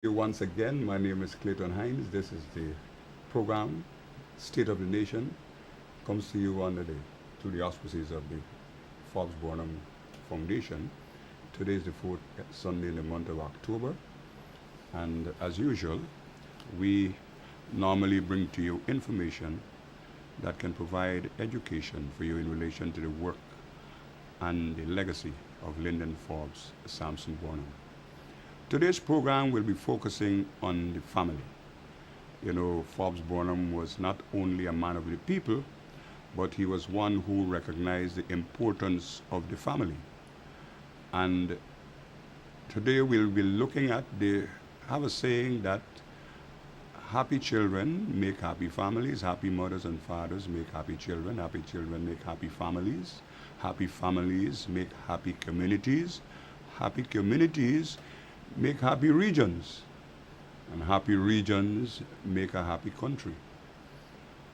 Once again, my name is Clayton Hines. This is the program State of the Nation comes to you through the auspices of the Forbes Burnham Foundation. Today is the fourth Sunday in the month of October, and as usual, we normally bring to you information that can provide education for you in relation to the work and the legacy of Lyndon Forbes Sampson Burnham. Today's program will be focusing on the family. You know, Forbes Burnham was not only a man of the people, but he was one who recognized the importance of the family. And today we'll be looking at they have a saying that happy children make happy families, happy mothers and fathers make happy children make happy families make happy communities, happy communities make happy regions, and happy regions make a happy country.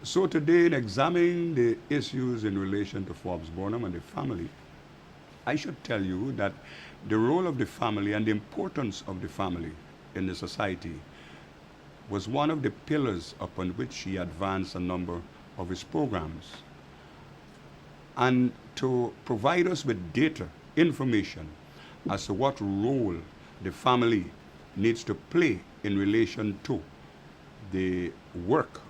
So today, in examining the issues in relation to Forbes Burnham and the family, I should tell you that the role of the family and the importance of the family in the society was one of the pillars upon which he advanced a number of his programs. And to provide us with data, information as to what role the family needs to play in relation to the work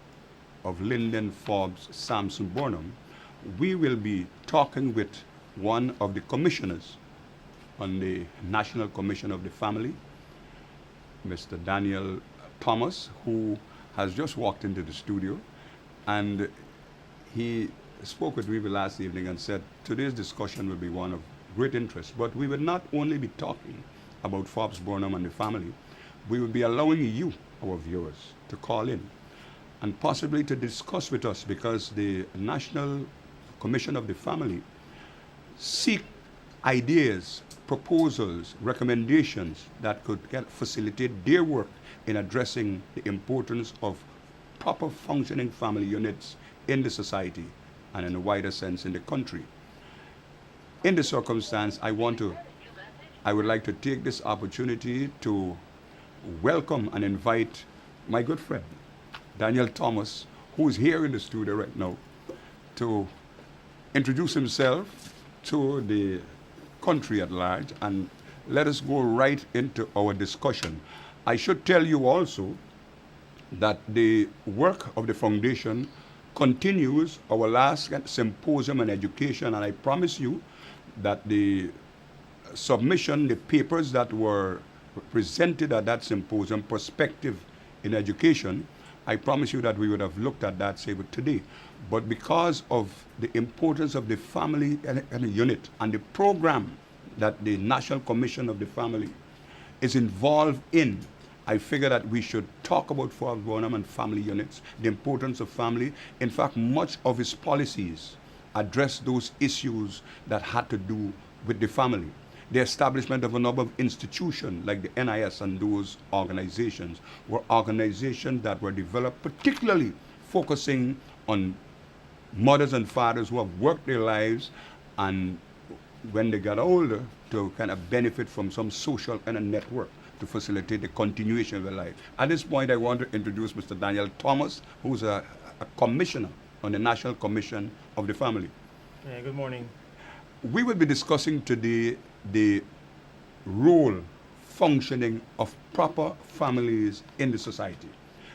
of Lyndon Forbes Sampson Burnham, we will be talking with one of the commissioners on the National Commission of the Family, Mr. Daniel Thomas, who has just walked into the studio, and he spoke with me last evening and said today's discussion will be one of great interest. But we will not only be talking about Forbes Burnham and the family, we will be allowing you, our viewers, to call in and possibly to discuss with us, because the National Commission of the Family seek ideas, proposals, recommendations that could facilitate their work in addressing the importance of proper functioning family units in the society and in a wider sense in the country. In the circumstance, I would like to take this opportunity to welcome and invite my good friend, Daniel Thomas, who is here in the studio right now, to introduce himself to the country at large, and let us go right into our discussion. I should tell you also that the work of the foundation continues our last symposium on education, and I promise you that the submission, the papers that were presented at that symposium, Perspective in Education, I promise you that we would have looked at that, say, today. But because of the importance of the family and unit and the program that the National Commission of the Family is involved in, I figure that we should talk about Forbes Burnham and family units, the importance of family. In fact, much of his policies address those issues that had to do with the family. The establishment of a number of institutions like the NIS and those organizations were organizations that were developed particularly focusing on mothers and fathers who have worked their lives, and when they got older, to kind of benefit from some social kind of network to facilitate the continuation of their life. At this point, I want to introduce Mr. Daniel Thomas, who's a commissioner on the National Commission of the Family. Yeah, good morning. We will be discussing today the role, functioning of proper families in the society.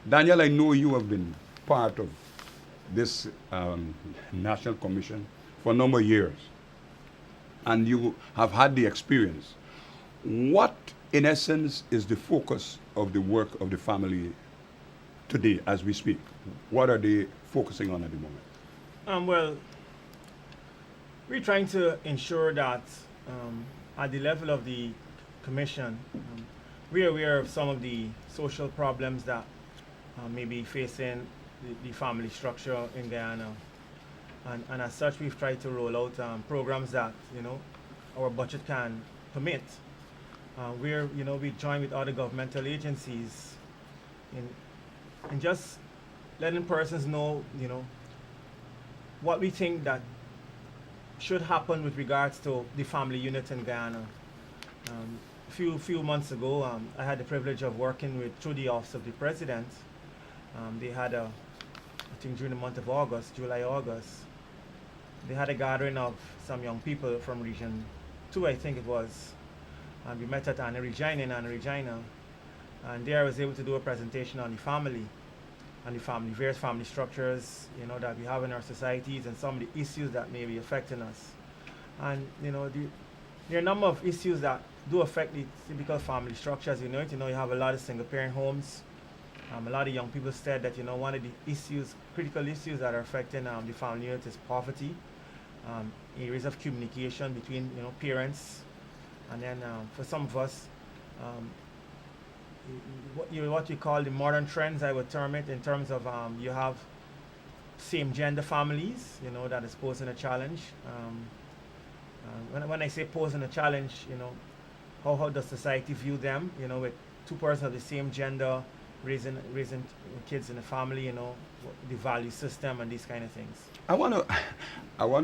Daniel, I know you have been part of this National Commission for a number of years, and you have had the experience. What, in essence, is the focus of the work of the family today as we speak? What are they focusing on at the moment? Well, we're trying to ensure that at the level of the commission, we're aware of some of the social problems that may be facing the family structure in Guyana. And as such, we've tried to roll out programs that, our budget can permit. We join with other governmental agencies in just letting persons know, what we think that should happen with regards to the family unit in Guyana. few months ago, I had the privilege of working with through the Office of the President. They had I think during the month of August, July, August, they had a gathering of some young people from Region 2, I think it was. And we met at Anna Regina in Anna Regina. And there I was able to do a presentation on the family and the family, various family structures, that we have in our societies and some of the issues that may be affecting us. And, there are a number of issues that do affect the typical family structures. You have a lot of single parent homes. A lot of young people said that, one of the issues, critical issues that are affecting the family unit is poverty, areas of communication between, parents. And then for some of us, what you call the modern trends, I would term it, in terms of you have same gender families, that is posing a challenge. When I say posing a challenge, how does society view them, with two persons of the same gender raising kids in the family, the value system and these kind of things. I want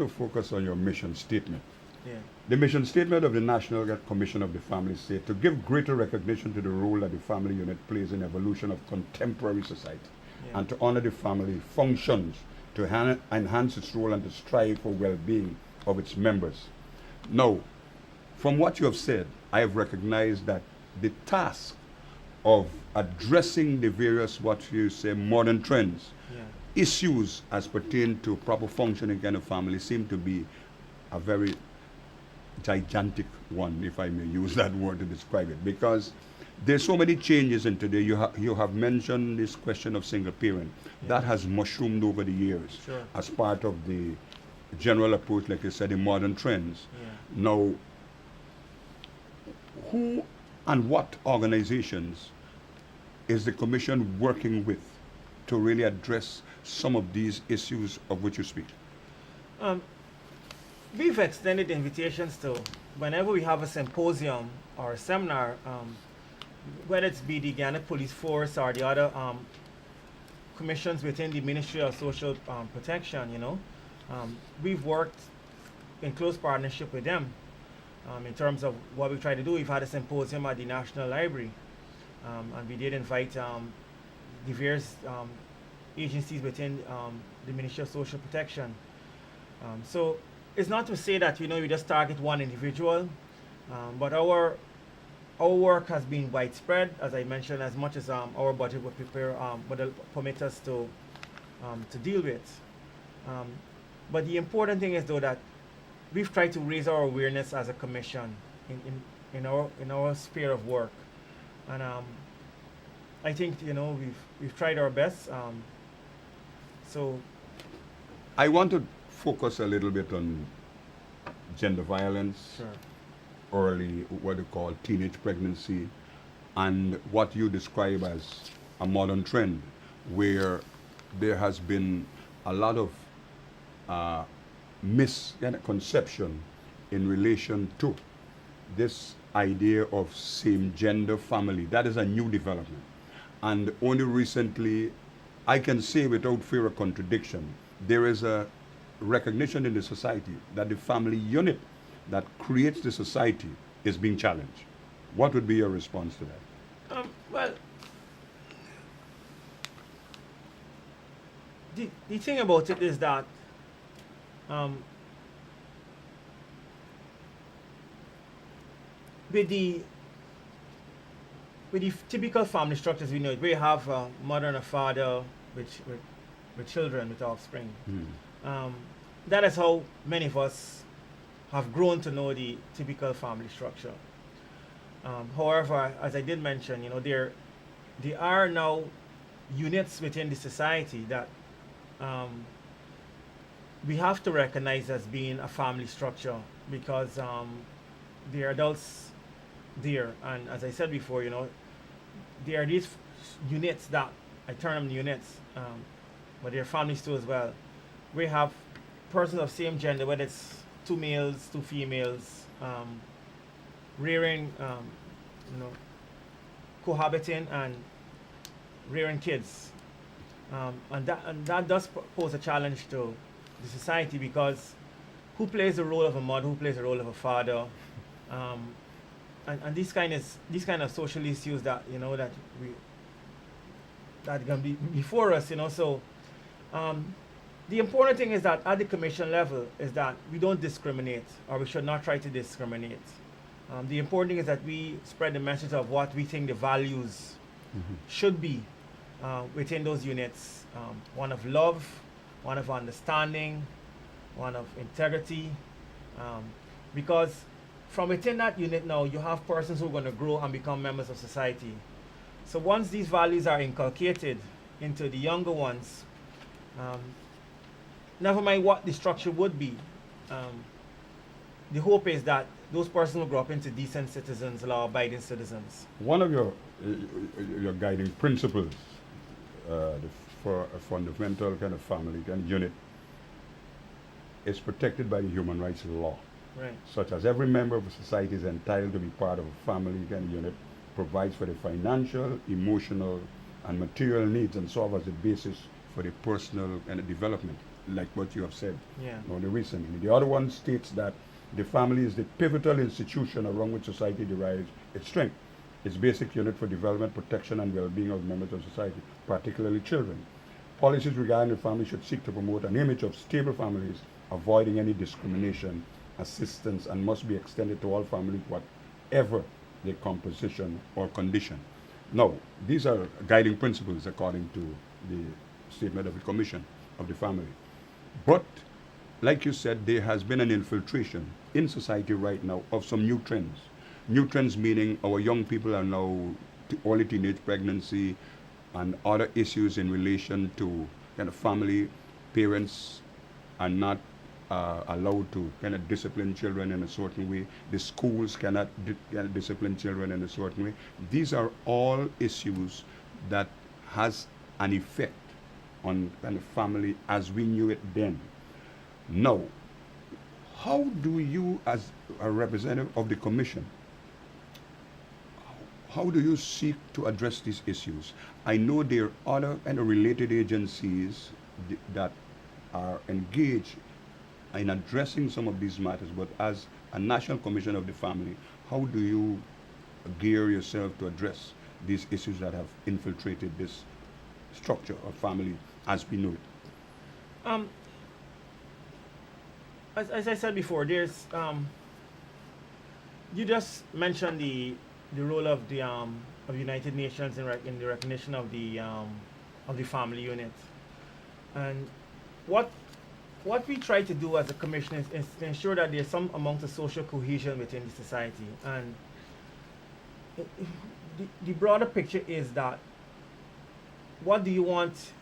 to focus on your mission statement. Yeah. The mission statement of the National Commission of the Family said to give greater recognition to the role that the family unit plays in evolution of contemporary society, Yeah. and to honor the family functions to enhance its role and to strive for well-being of its members. Now, from what you have said, I have recognized that the task of addressing the various, what you say, modern trends, Yeah. issues as pertain to proper functioning kind of family seem to be a very gigantic one, if I may use that word to describe it, because there's so many changes in today. You have mentioned this question of single parent. Yeah. That has mushroomed over the years. Sure. As part of the general approach, like you said, the modern trends. Yeah. Now, who and what organizations is the Commission working with to really address some of these issues of which you speak? We've extended invitations to whenever we have a symposium or a seminar, whether it's be the Ghana Police Force or the other commissions within the Ministry of Social Protection, we've worked in close partnership with them in terms of what we try to do. We've had a symposium at the National Library, and we did invite the various agencies within the Ministry of Social Protection. So it's not to say that we just target one individual, but our work has been widespread, as I mentioned, as much as our budget would permit us to deal with. But the important thing is, though, that we've tried to raise our awareness as a commission in our sphere of work, and I think we've tried our best. So I want to focus a little bit on gender violence, sure. early, what you call teenage pregnancy, and what you describe as a modern trend, where there has been a lot of misconception in relation to this idea of same-gender family. That is a new development. And only recently, I can say without fear of contradiction, there is a recognition in the society that the family unit that creates the society is being challenged. What would be your response to that? Well, the thing about it is that with the typical family structures we know, where you have a mother and a father with children, with offspring. That is how many of us have grown to know the typical family structure. However, as I did mention, there are now units within the society that we have to recognize as being a family structure, because there are adults there, and as I said before, there are these units that I term them units, but they're families too as well. We have persons of same gender, whether it's two males, two females, rearing, cohabiting and rearing kids, and that does pose a challenge to the society, because who plays the role of a mother, who plays the role of a father, and these kind of social issues that that we that gonna be before us, so the important thing is that at the commission level is that we don't discriminate, or we should not try to discriminate. The important thing is that we spread the message of what we think the values should be within those units. One of love, one of understanding, one of integrity, because from within that unit now you have persons who are going to grow and become members of society. So once these values are inculcated into the younger ones, never mind what the structure would be, the hope is that those persons will grow up into decent citizens, law-abiding citizens. One of your guiding principles for a fundamental kind of family kind of unit is protected by the human rights law. Right. Such as every member of a society is entitled to be part of a family kind of unit, provides for the financial, emotional, and material needs, and serve as the basis for the personal and the development, like what you have said recently. The other one states that the family is the pivotal institution around which society derives its strength. Its basic unit for development, protection, and well-being of members of society, particularly children. Policies regarding the family should seek to promote an image of stable families, avoiding any discrimination, assistance, and must be extended to all families, whatever their composition or condition. Now, these are guiding principles according to the statement of the Commission of the Family. But, like you said, there has been an infiltration in society right now of some new trends. New trends meaning our young people are now early teenage pregnancy and other issues in relation to kind of family. Parents are not allowed to kind of discipline children in a certain way. The schools cannot discipline children in a certain way. These are all issues that has an effect on kind of family as we knew it then. Now, how do you, as a representative of the Commission, how do you seek to address these issues? I know there are other and related agencies that are engaged in addressing some of these matters, but as a National Commission of the Family, how do you gear yourself to address these issues that have infiltrated this structure of family as we know it? As I said before, there's you just mentioned the role of the United Nations in the recognition of the family unit, and what we try to do as a commission is to ensure that there's some amount of social cohesion within the society, and the broader picture is that what do you want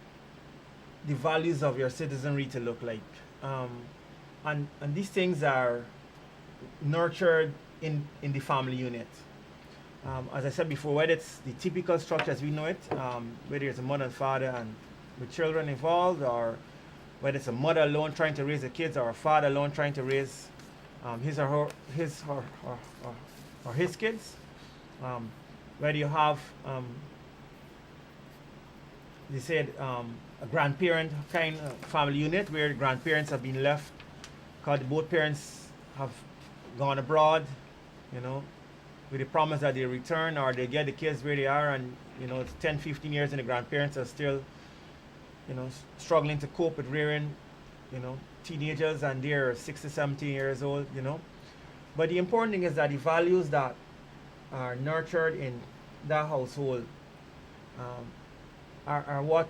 the values of your citizenry to look like, and these things are nurtured in the family unit. As I said before, whether it's the typical structure as we know it, whether it's a mother and father and with children involved, or whether it's a mother alone trying to raise the kids, or a father alone trying to raise his kids. Whether you have, they said, a grandparent kind of family unit where the grandparents have been left because both parents have gone abroad, with the promise that they return or they get the kids where they are, and it's 10, 15 years and the grandparents are still struggling to cope with rearing teenagers, and they're 16, 17 years old. But the important thing is that the values that are nurtured in that household are what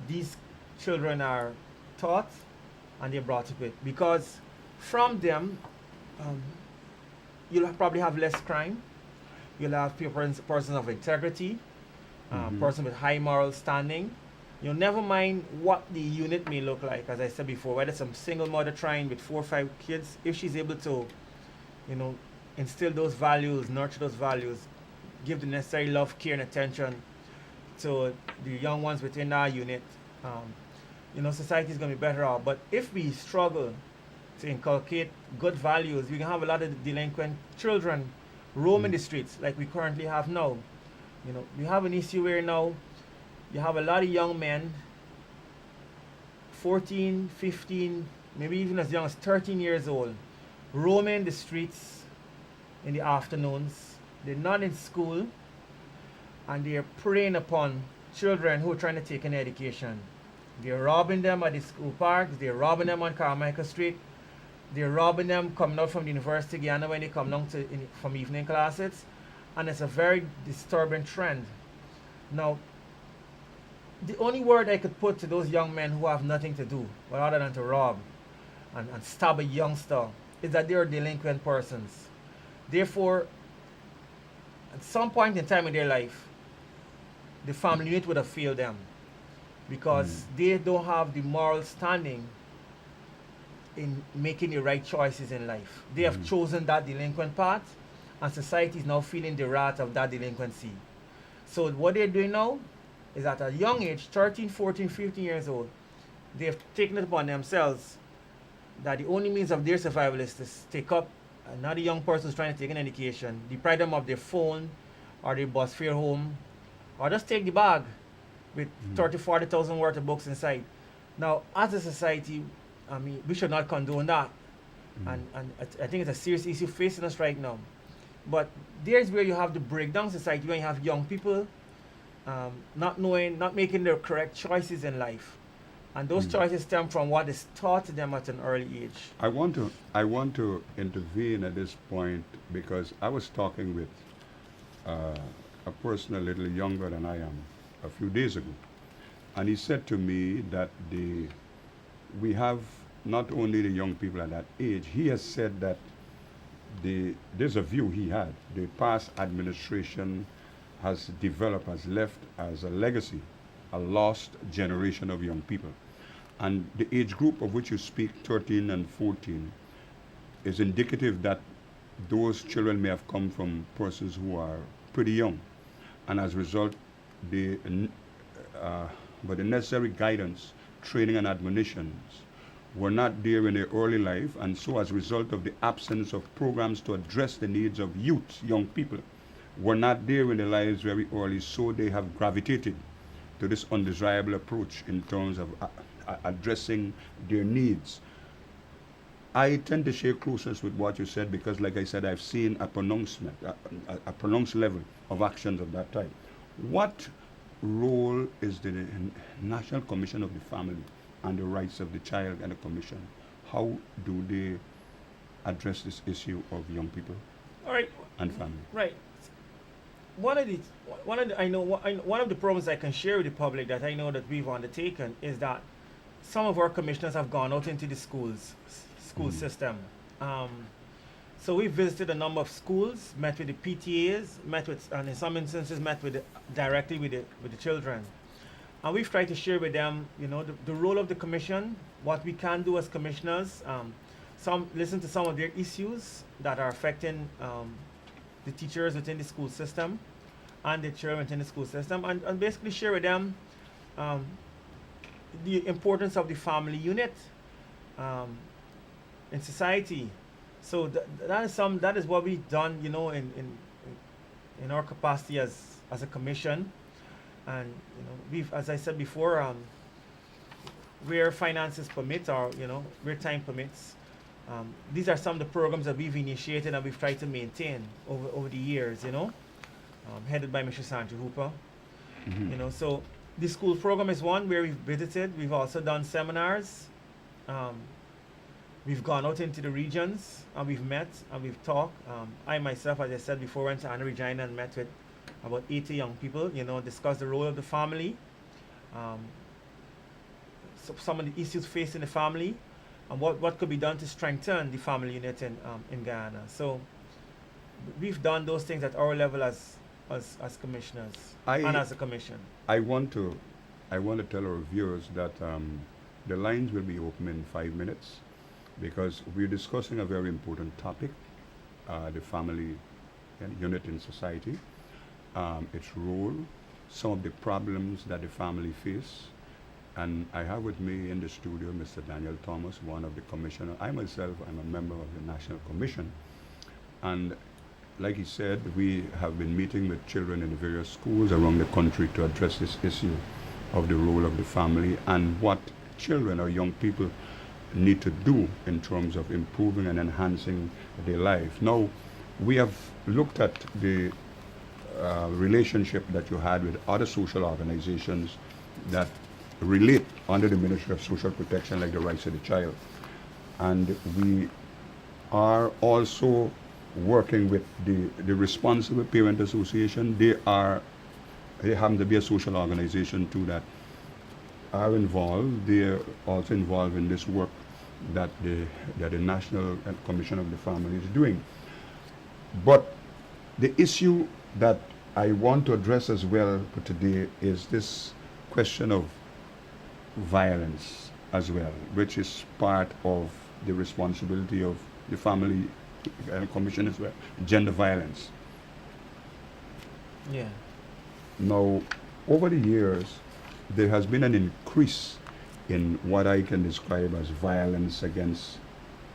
these children are taught and they're brought up with, because from them you'll probably have less crime, you'll have persons of integrity, person with high moral standing. Never mind what the unit may look like, as I said before, whether some single mother trying with 4 or 5 kids, if she's able to instill those values, nurture those values, give the necessary love, care, and attention to the young ones within our unit, society is going to be better off. But if we struggle to inculcate good values, we can have a lot of delinquent children roaming the streets like we currently have now. We have an issue where now you have a lot of young men, 14, 15, maybe even as young as 13 years old, roaming the streets in the afternoons. They're not in school, and they're preying upon children who are trying to take an education. They're robbing them at the school parks. They're robbing them on Carmichael Street. They're robbing them coming out from the University of Guyana when they come down from evening classes. And it's a very disturbing trend. Now, the only word I could put to those young men who have nothing to do, but other than to rob and stab a youngster, is that they are delinquent persons. Therefore, at some point in time in their life, the family unit would have failed them because they don't have the moral standing in making the right choices in life. They have chosen that delinquent path, and society is now feeling the wrath of that delinquency. So what they're doing now is at a young age, 13, 14, 15 years old, they have taken it upon themselves that the only means of their survival is to take up another young person who's trying to take an education, deprive them of their phone or their bus fare home, or just take the bag with 30, 40,000 worth of books inside. Now, as a society, I mean, we should not condone that. And I think it's a serious issue facing us right now. But there's where you have the breakdown society, when you have young people not knowing, not making the correct choices in life. And those choices stem from what is taught to them at an early age. I want to intervene at this point because I was talking with a person a little younger than I am a few days ago, and he said to me that we have not only the young people at that age. He has said that there's a view he had. The past administration has developed, has left as a legacy, a lost generation of young people. And the age group of which you speak, 13 and 14, is indicative that those children may have come from persons who are pretty young. And as a result, but the necessary guidance, training, and admonitions were not there in their early life. And so as a result of the absence of programs to address the needs of youth, young people, were not there in their lives very early, so they have gravitated to this undesirable approach in terms of addressing their needs. I tend to share closeness with what you said because, like I said, I've seen a pronouncement, a pronounced level of actions of that type. What role is the National Commission of the Family and the Rights of the Child and the Commission? How do they address this issue of young people and family? Right. One of the problems I can share with the public that I know that we've undertaken is that some of our commissioners have gone out into the school system. So we visited a number of schools, met with the PTAs, and in some instances met directly with the children. And we've tried to share with them, the role of the commission, what we can do as commissioners, listen to some of their issues that are affecting the teachers within the school system and the children within the school system, and basically share with them the importance of the family unit in society. So that is what we've done, in our capacity as a commission. And we've, as I said before, where finances permit or where time permits, these are some of the programs that we've initiated and we've tried to maintain over the years, headed by Mr. Sandra Hooper. So the school program is one where we've visited. We've also done seminars. We've gone out into the regions and we've met and we've talked. I myself, as I said before, went to Anna Regina and met with about 80 young people, discussed the role of the family, some of the issues facing the family, and what could be done to strengthen the family unit in Guyana. So we've done those things at our level as commissioners and as a commission. I want to tell our viewers that the lines will be open in 5 minutes because we're discussing a very important topic, the family unit in society, its role, some of the problems that the family face. And I have with me in the studio Mr. Daniel Thomas, one of the commissioners. I myself am a member of the National Commission. And like he said, we have been meeting with children in the various schools around the country to address this issue of the role of the family and what children or young people need to do in terms of improving and enhancing their life. Now, we have looked at the relationship that you had with other social organizations that relate under the Ministry of Social Protection, like the Rights of the Child. And we are also working with the Responsible Parent Association. They happen to be a social organization too that are involved. They're also involved in this work that the National Commission of the Family is doing. But the issue that I want to address as well for today is this question of violence as well, which is part of the responsibility of the Family Commission as well, gender violence. Yeah. Now, over the years, there has been an increase in what I can describe as violence against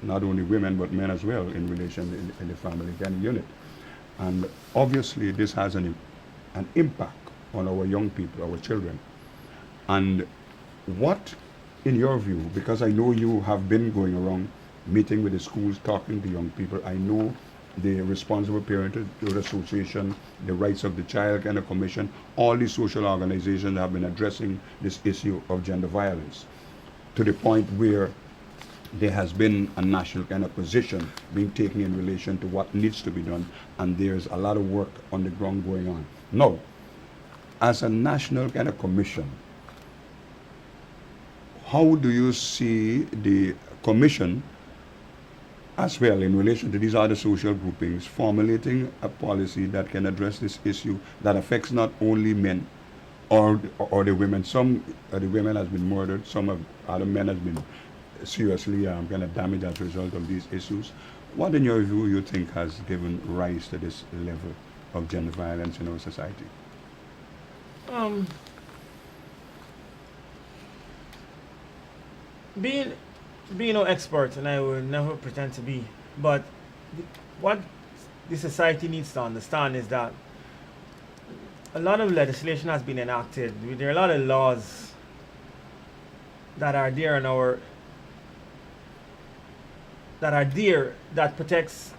not only women but men as well in relation in the family kind unit. And obviously this has an impact on our young people, our children. And what, in your view, because I know you have been going around meeting with the schools, talking to young people, I know the Responsible Parenthood Association, the Rights of the Child and the Commission, all these social organizations have been addressing this issue of gender violence to the point where there has been a national kind of position being taken in relation to what needs to be done, and there's a lot of work on the ground going on. Now, as a national kind of commission, how do you see the commission as well in relation to these other social groupings formulating a policy that can address this issue that affects not only men or the women? Some of the women has been murdered, some of other men has been seriously kind of damaged as a result of these issues. What in your view you think has given rise to this level of gender violence in our society? Being no expert, and I will never pretend to be, but what the society needs to understand is that a lot of legislation has been enacted. There are a lot of laws that are there in our that protects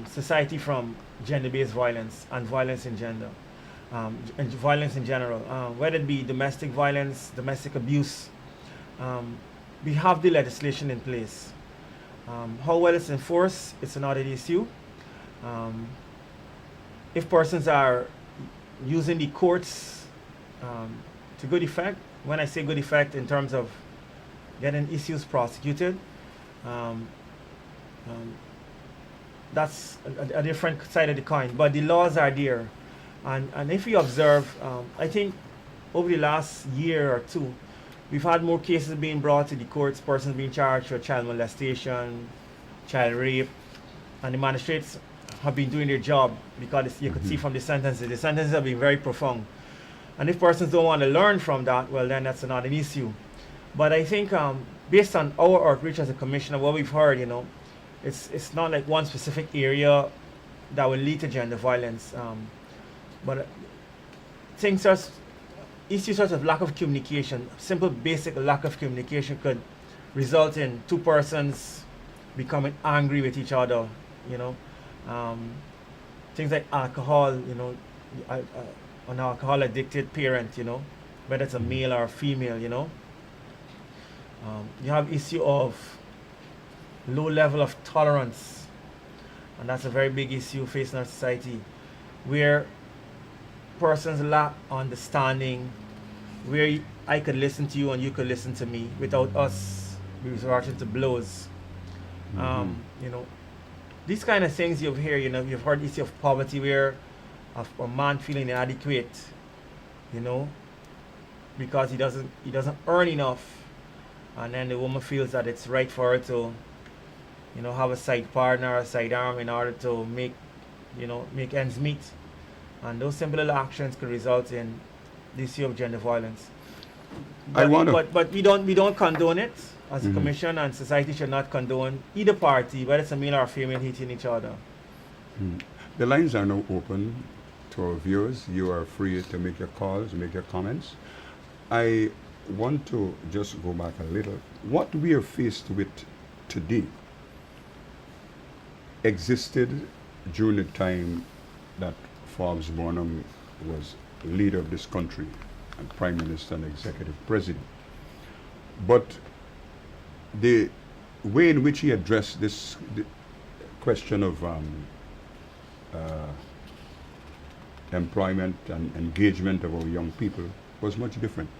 society from gender-based violence and violence in gender, and violence in general, whether it be domestic violence, domestic abuse. We have the legislation in place. How well it's enforced, it's another issue. If persons are using the courts to good effect, when I say good effect in terms of getting issues prosecuted, that's a different side of the coin. But the laws are there. And if you observe, I think over the last year or two, we've had more cases being brought to the courts, persons being charged for child molestation, child rape, and the magistrates have been doing their job because you could see from the sentences have been very profound. And if persons don't want to learn from that, well, then that's not an issue. But I think based on our outreach as a commissioner, what we've heard, it's not like one specific area that will lead to gender violence. But issues such as lack of communication, simple basic lack of communication could result in two persons becoming angry with each other, things like alcohol, an alcohol addicted parent, whether it's a male or a female, you have issue of low level of tolerance, and that's a very big issue facing our society, where persons lack understanding, where I could listen to you and you could listen to me without us resorting to blows. These kind of things you've heard issue of poverty, where a man feeling inadequate, because he doesn't earn enough, and then the woman feels that it's right for her to have a side partner, a side arm in order to make ends meet. And those simple little actions could result in the issue of gender violence. But we don't condone it as a commission, and society should not condone either party, whether it's a male or a female, hitting each other. The lines are now open to our viewers. You are free to make your calls, make your comments. I want to just go back a little. What we are faced with today existed during the time that Forbes Burnham was leader of this country and Prime Minister and Executive President. But the way in which he addressed this question of employment and engagement of our young people was much different,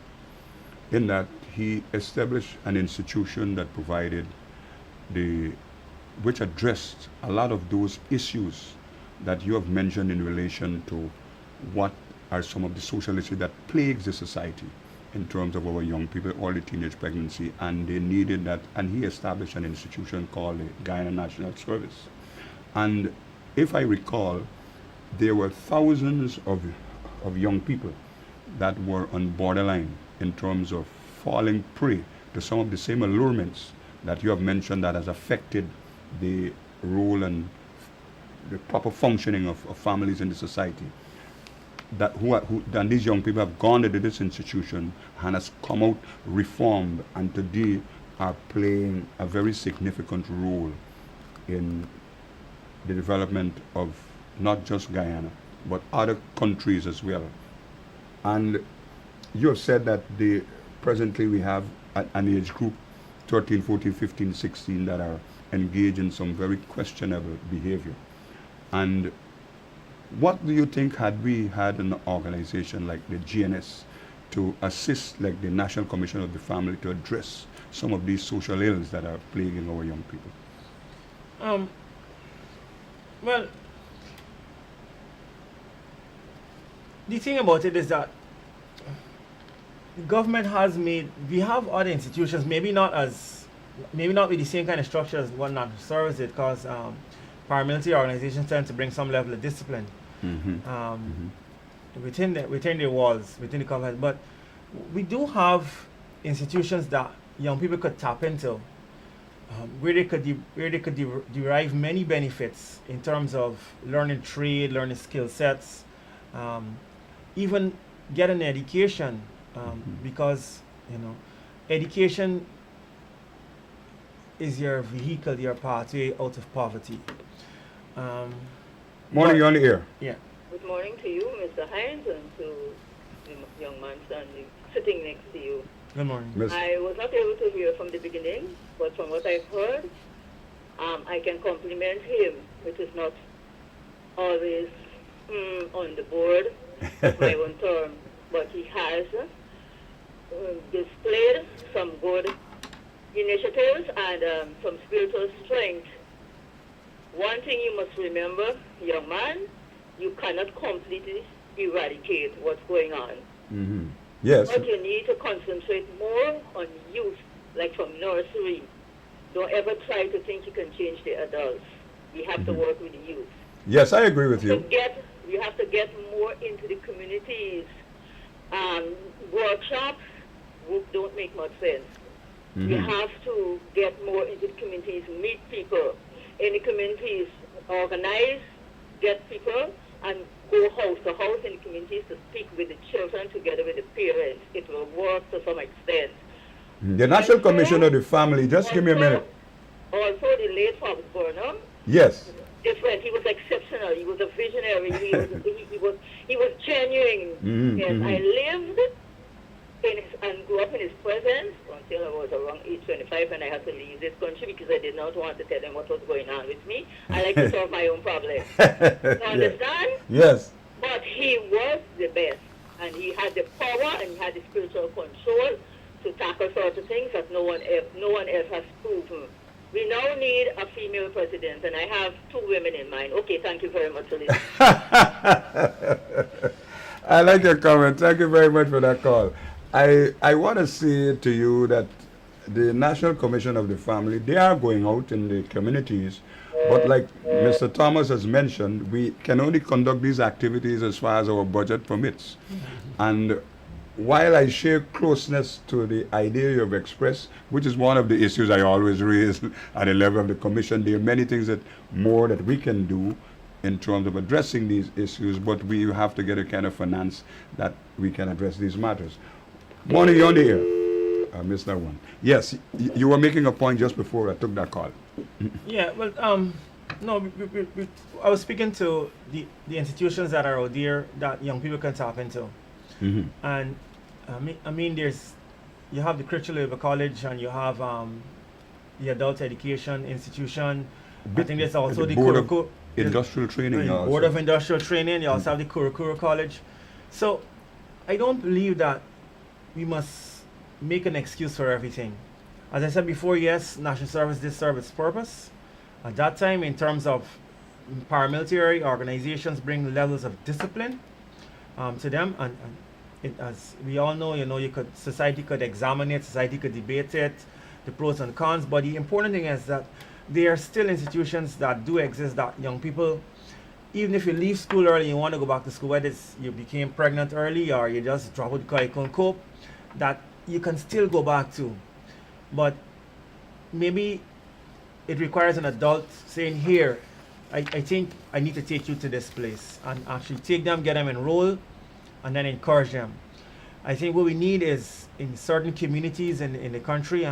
in that he established an institution that provided which addressed a lot of those issues that you have mentioned in relation to what are some of the social issues that plagues the society in terms of our young people, early teenage pregnancy, and they needed that, and he established an institution called the Guyana National Service. And if I recall, there were thousands of young people that were on borderline in terms of falling prey to some of the same allurements that you have mentioned that has affected the role and the proper functioning of families in the society. And these young people have gone into this institution and has come out reformed, and today are playing a very significant role in the development of not just Guyana, but other countries as well. And you have said that presently we have an age group, 13, 14, 15, 16, that are engaged in some very questionable behavior. And what do you think, had we had an organization like the GNS to assist like the National Commission of the Family to address some of these social ills that are plaguing our young people? Well, the thing about it is that the government we have other institutions, maybe not with the same kind of structure as what National Service did, because paramilitary organizations tend to bring some level of discipline within the walls, within the government. But we do have institutions that young people could tap into, where they could derive many benefits in terms of learning trade, learning skill sets, even get an education, because education is your vehicle, your pathway out of poverty. Morning, you're on the air. Yeah. Good morning to you, Mr. Hines, and to the young man standing, sitting next to you. Good morning. I was not able to hear from the beginning, but from what I've heard, I can compliment him, which is not always on the board of my own term, but he has displayed some good initiatives and some spiritual strength. One thing you must remember, young man, you cannot completely eradicate what's going on. Yes. But you need to concentrate more on youth, like from nursery. Don't ever try to think you can change the adults. You have to work with the youth. Yes, I agree with you. You have to get more into the communities. Workshops don't make much sense. You have to get more into the communities, meet people in the communities, organize, get people, and go house to house in the communities to speak with the children together with the parents. It will work to some extent. The National Commission of the Family, just give me a minute. Also, the late Forbes Burnham. Yes. Different. He was exceptional. He was a visionary. He was genuine. Yes, I lived and grew up in his presence until I was around age 25, and I had to leave this country because I did not want to tell him what was going on with me. I like to solve my own problems. You understand? Yes. But he was the best, and he had the power and he had the spiritual control to tackle sorts of things that no one else has proven. We now need a female president, and I have two women in mind. Okay, thank you very much for listening. I like your comment. Thank you very much for that call. I want to say to you that the National Commission of the Family, they are going out in the communities, but like Mr. Thomas has mentioned, we can only conduct these activities as far as our budget permits. And while I share closeness to the idea you have expressed, which is one of the issues I always raise at the level of the Commission, there are many things that we can do in terms of addressing these issues, but we have to get a kind of finance that we can address these matters. Morning, you're on the air. I missed that one. Yes, you were making a point just before I took that call. Yeah, well, No, I was speaking to the institutions that are out there that young people can tap into. Mm-hmm. And I mean, you have the Christian Labor College and you have the adult education institution. I think there's also the Board of Kurukuru, Industrial Training. the Board of Industrial Training. You also have the Kurukuru College. So I don't believe that we must make an excuse for everything. As I said before, yes, national service did serve its purpose. At that time, in terms of paramilitary organizations bring levels of discipline to them, and as we all know, society could examine it, society could debate it, the pros and cons, but the important thing is that there are still institutions that do exist that young people, even if you leave school early and you want to go back to school, whether it's you became pregnant early or you just drop out because you couldn't cope, that you can still go back to. But maybe it requires an adult saying, here, I think I need to take you to this place, and actually take them, get them enrolled, and then encourage them. I think what we need is in certain communities in the country,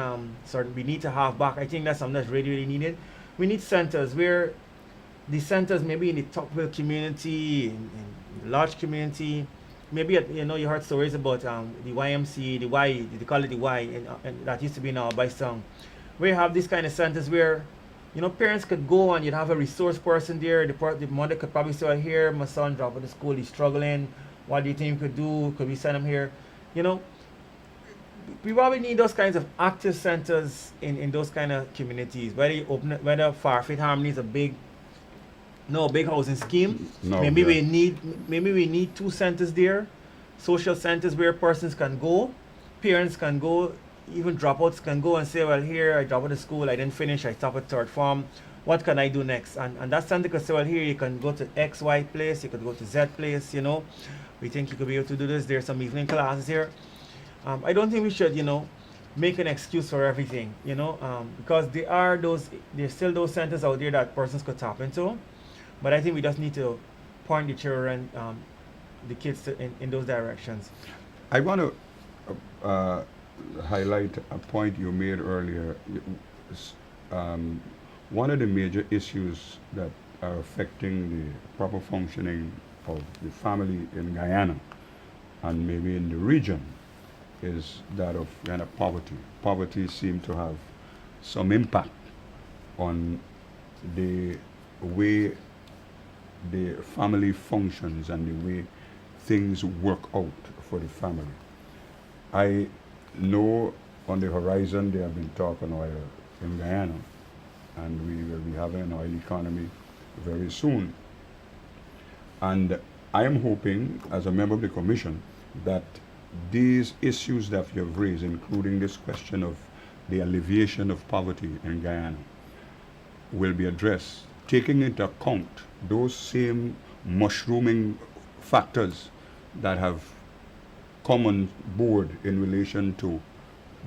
we need to have back. I think that's something that's really, really needed. We need centers where the centers maybe in the Tocqueville community, in the large community, maybe you heard stories about the YMC, the Y, they call it the Y, and that used to be in our Bystone, where you have these kind of centers where parents could go and you'd have a resource person there. The mother could probably say, well, here, my son dropped out of school, he's struggling. What do you think we could do? Could we send him here? We probably need those kinds of active centers in those kind of communities. Whether Farfit Harmony is a big housing scheme. No, maybe yeah. we need 2 centers there, social centers where persons can go, parents can go, even dropouts can go and say, well, here I dropped out of school, I didn't finish, I stopped at 3rd form. What can I do next? And that center could say, well, here you can go to X, Y place, you could go to Z place, We think you could be able to do this. There's some evening classes here. I don't think we should, make an excuse for everything, because there's still those centers out there that persons could tap into. But I think we just need to point the children, the kids in those directions. I want to highlight a point you made earlier. One of the major issues that are affecting the proper functioning of the family in Guyana and maybe in the region is that of kind of poverty. Poverty seems to have some impact on the way the family functions and the way things work out for the family. I know on the horizon there have been talk on oil in Guyana, and we will be having an oil economy very soon. And I am hoping, as a member of the Commission, that these issues that you have raised, including this question of the alleviation of poverty in Guyana, will be addressed, taking into account those same mushrooming factors that have come on board in relation to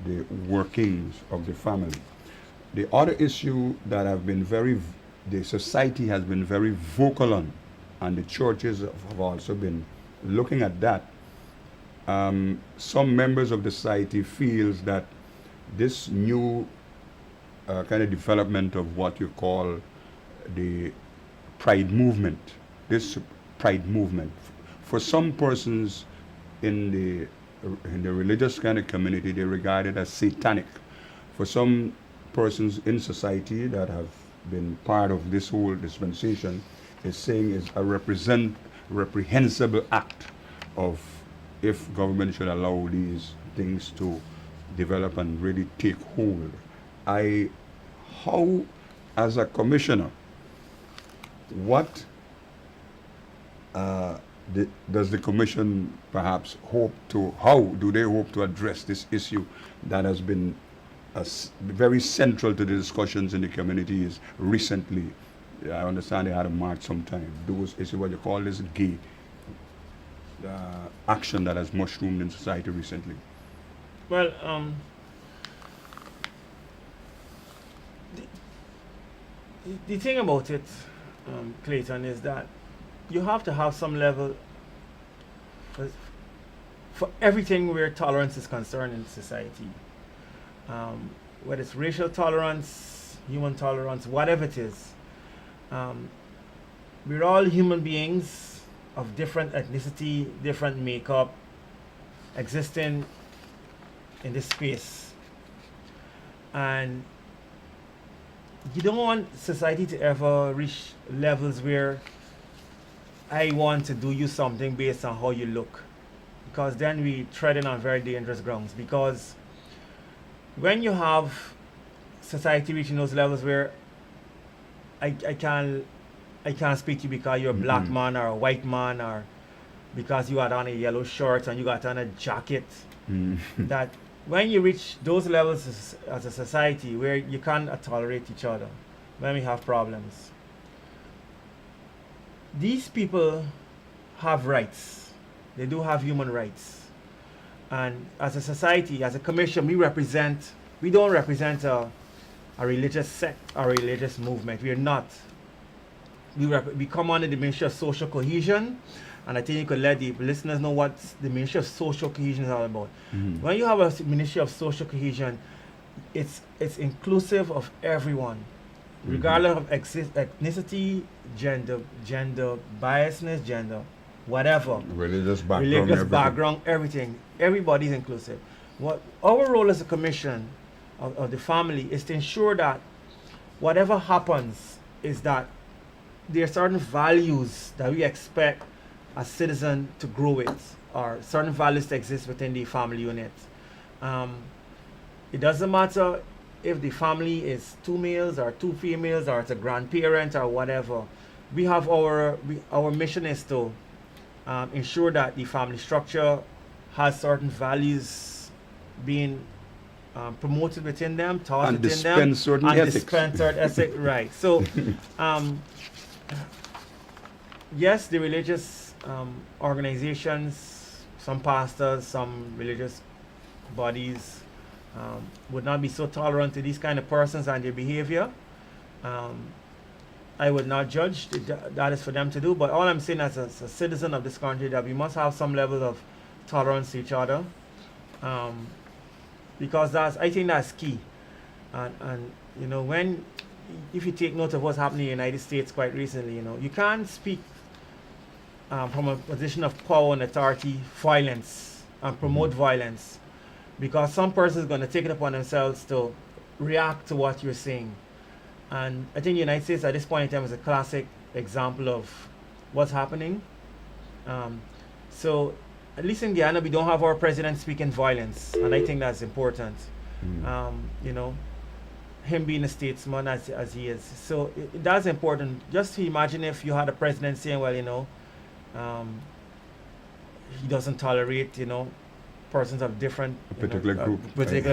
the workings of the family. The other issue that the society has been very vocal on, and the churches have also been looking at that. Some members of the society feels that this new kind of development of what you call the pride movement, for some persons in the religious kind of community, they regard it as satanic. For some persons in society that have been part of this whole dispensation, is saying is a reprehensible act of if government should allow these things to develop and really take hold. How, as a commissioner, what does the commission perhaps how do they hope to address this issue that has been very central to the discussions in the communities recently? I understand they had a march sometime. Those issues, what you call this gay action that has mushroomed in society recently. Well, the thing about it, Clayton, is that you have to have some level for everything where tolerance is concerned in society. Whether it's racial tolerance, human tolerance, whatever it is, Um, we're all human beings of different ethnicity, different makeup, existing in this space. And you don't want society to ever reach levels where I want to do you something based on how you look. Because then we treading on very dangerous grounds. Because when you have society reaching those levels where I can't speak to you because you're a black man or a white man, or because you had on a yellow shirt and you got on a jacket, that when you reach those levels as a society where you can't tolerate each other, when we have problems, these people have rights. They do have human rights. And as a society, as a commission, we don't represent a religious sect or a religious movement. We are not. We come under the Ministry of Social Cohesion, and I think you could let the listeners know what the Ministry of Social Cohesion is all about. When you have a Ministry of Social Cohesion, it's inclusive of everyone, regardless of ethnicity, gender biasness, gender whatever, religious background, everything. Everybody's inclusive. What our role as a commission of the family is to ensure that whatever happens is that there are certain values that we expect a citizen to grow with, or certain values to exist within the family unit. It doesn't matter if the family is 2 males or 2 females, or it's a grandparent or whatever. We have our mission is to ensure that the family structure has certain values being promoted within them, taught and within them, certain and ethics. dispense certain ethics. Right. So, yes, the religious organizations, some pastors, some religious bodies would not be so tolerant to these kind of persons and their behavior. I would not judge. That is for them to do. But all I'm saying as a citizen of this country, that we must have some level of tolerance to each other, because I think that's key. And you know, if you take note of what's happening in the United States quite recently, you know, you can't speak from a position of power and authority, violence, and promote violence, because some person is going to take it upon themselves to react to what you're saying. And I think the United States at this point in time is a classic example of what's happening. So at least in Guyana, we don't have our president speaking violence, and I think that's important. You know, him being a statesman as he is. So that's important. Just to imagine if you had a president saying, well, you know, he doesn't tolerate, you know, persons of different particular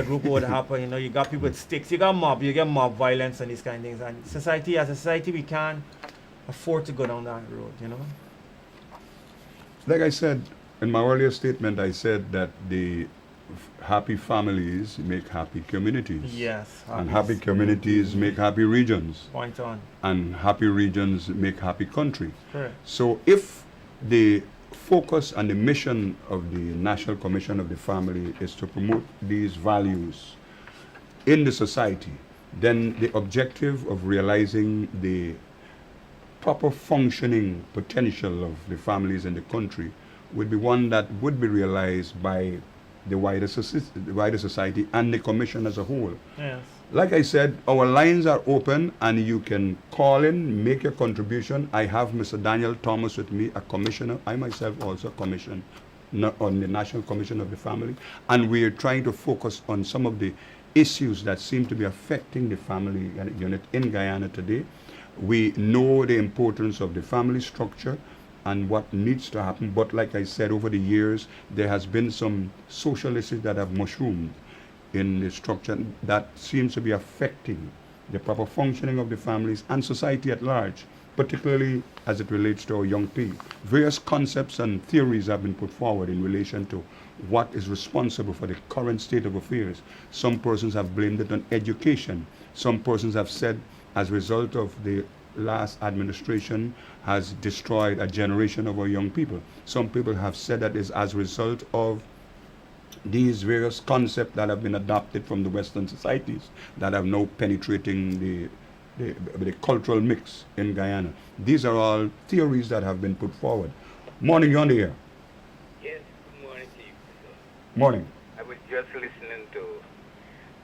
group would happen. You know, you got people with sticks, you get mob violence and these kind of things. And as a society, we can't afford to go down that road, you know. Like I said in my earlier statement, I said that the happy families make happy communities. Yes. And happy communities make happy regions. Point on. And happy regions make happy country. Correct. So if the focus and the mission of the National Commission of the Family is to promote these values in the society, then the objective of realizing the proper functioning potential of the families in the country would be one that would be realized by the wider society and the commission as a whole. Yes. Like I said, our lines are open and you can call in, make your contribution. I have Mr. Daniel Thomas with me, a commissioner. I myself also commission on the National Commission of the Family. And we are trying to focus on some of the issues that seem to be affecting the family unit in Guyana today. We know the importance of the family structure and what needs to happen. But like I said, over the years, there has been some social issues that have mushroomed in the structure that seems to be affecting the proper functioning of the families and society at large, particularly as it relates to our young people. Various concepts and theories have been put forward in relation to what is responsible for the current state of affairs. Some persons have blamed it on education. Some persons have said as a result of the last administration has destroyed a generation of our young people. Some people have said that is as a result of these various concepts that have been adopted from the Western societies that are now penetrating the the cultural mix in Guyana. These are all theories that have been put forward. Morning, you're on the air. Yes, good morning to you, sir. Morning. I was just listening to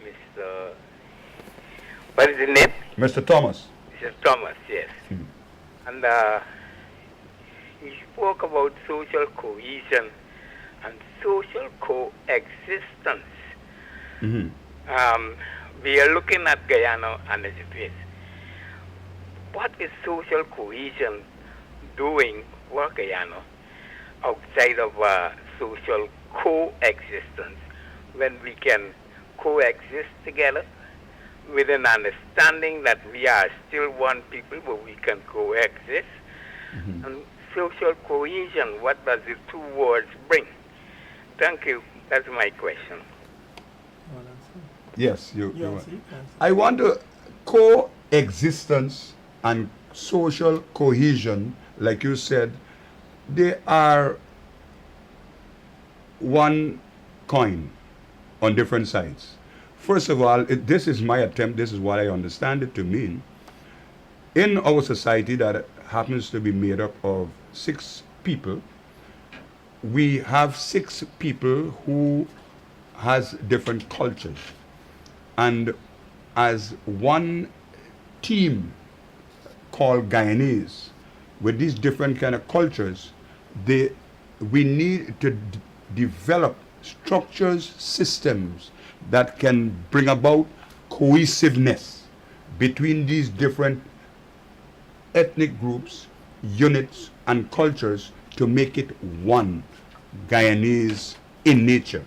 Mr. What is his name? Mr. Thomas. Mr. Thomas, yes. Mhm. And he spoke about social cohesion and social coexistence. Mhm. We are looking at Guyana and its face. What is social cohesion doing for Guyana outside of social coexistence when we can coexist together with an understanding that we are still one people, but we can coexist? Mhm. And social cohesion, what does the two words bring? Thank you. That's my question. Yes, you You are. answer, you answer. I wonder, coexistence and social cohesion, like you said, they are one coin on different sides. First of all, this is my attempt, this is what I understand it to mean. In our society that happens to be made up of 6 people, we have 6 people who has different cultures. And as one team called Guyanese, with these different kind of cultures, we need to develop structures, systems that can bring about cohesiveness between these different ethnic groups, units, and cultures to make it one Guyanese in nature.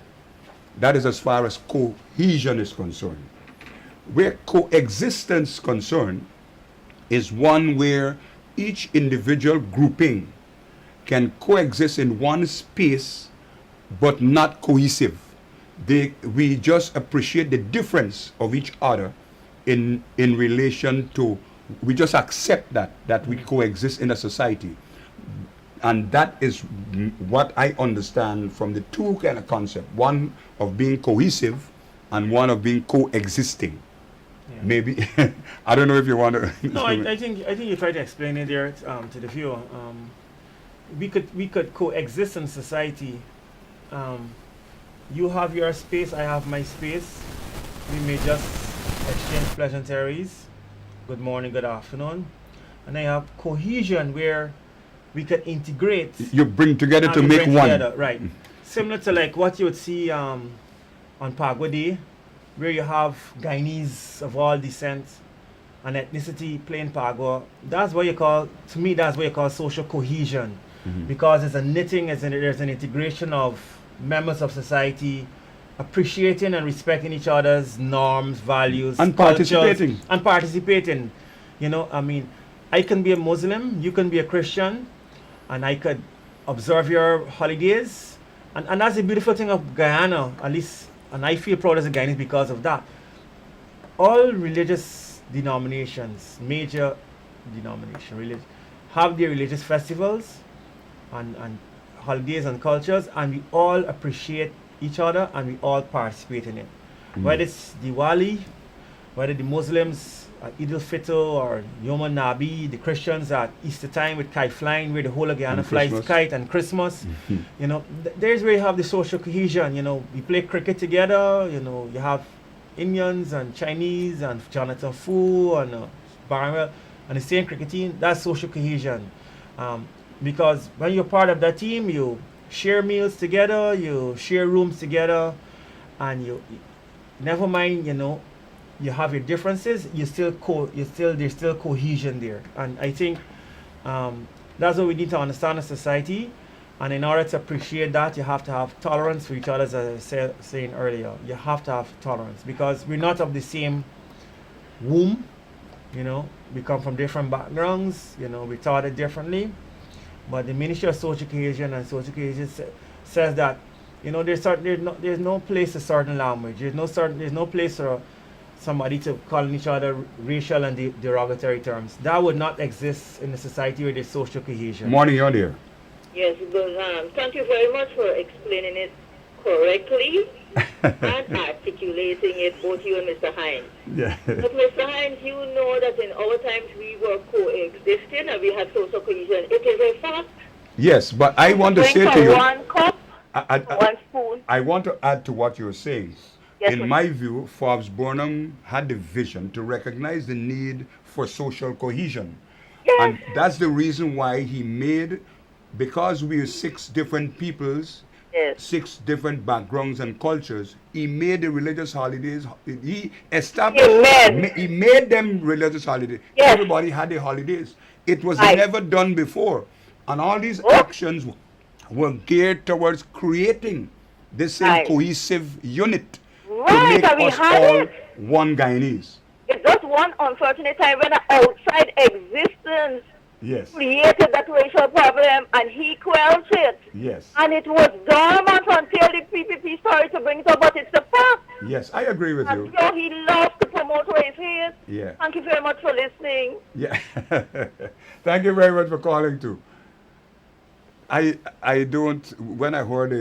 That is as far as cohesion is concerned. Where coexistence is concerned is one where each individual grouping can coexist in one space but not cohesive. We just appreciate the difference of each other in relation to, we just accept that we coexist in a society. And that is what I understand from the two kind of concepts, one of being cohesive and one of being coexisting. Yeah. Maybe, I don't know if you want to. No, I think you tried to explain it there to the viewer. We could coexist in society. You have your space, I have my space. We may just exchange pleasantries. Good morning, good afternoon. And I have cohesion where we can integrate. You bring together and to we make bring one. together, right? Similar to like what you would see on Pagwa Day, where you have Guyanese of all descent and ethnicity playing Pagwa. That's what you call, to me, that's what you call social cohesion. Mhm. Because it's a knitting, there's an integration of members of society appreciating and respecting each other's norms, values, And cultures, participating. and participating. You know, I mean, I can be a Muslim, you can be a Christian, and I could observe your holidays. And that's the beautiful thing of Guyana, at least, and I feel proud as a Guyanese because of that. All religious denominations, major denomination, have their religious festivals and holidays and cultures, and we all appreciate each other and we all participate in it. Whether it's Diwali, whether the Muslims at Eid al-Fitr or Yom Nabi, the Christians at Easter time with kite flying, where the whole of Guyana And flies Christmas. kite, and Christmas. Mhm. You know, there's where you have the social cohesion. You know, we play cricket together. You know, you have Indians and Chinese and Jonathan Fu and Burnham and the same cricket team. That's social cohesion. Because when you're part of that team, you share meals together, you share rooms together, and you never mind, you know, you have your differences, there's still cohesion there. And I think that's what we need to understand as society. And in order to appreciate that, you have to have tolerance for each other, as I was saying earlier. You have to have tolerance because we're not of the same womb, you know. We come from different backgrounds, you know, we taught it differently. But the Ministry of Social Cohesion and Social Cohesion says that, you know, there's no place to certain language. There's no place for somebody to call each other racial and derogatory terms. That would not exist in a society where there's social cohesion. Morning, you're there. Yes, but thank you very much for explaining it correctly and articulately. articulating it, both you and Mr. Hines. Yeah. But Mr. Hines, you know that in our times we were coexisting and we had social cohesion. It is a fact. Yes, but I want to Drink say to from you, one cup, one spoon. I want to add to what you're saying. Yes, In sir. my view, Forbes Burnham had the vision to recognize the need for social cohesion. Yes. And that's the reason why he made, because we are 6 different peoples, Yes. 6 different backgrounds and cultures, he made the religious holidays, he established, Amen. he made them religious holidays. Yes. Everybody had the holidays. It was Right. never done before. And all these Oh. actions were geared towards creating this same Right. cohesive unit to Right, make and we us had all it. one Guyanese. It's just one unfortunate time when an outside existence Yes, created that racial problem and he quelled it. yes, And it was dormant until the PPP started to bring it up, but it's a fact. yes, I agree with And you. so he loves to promote race hate. Yeah, Thank you very much for listening. yeah. Thank you very much for calling too. I don't, when I heard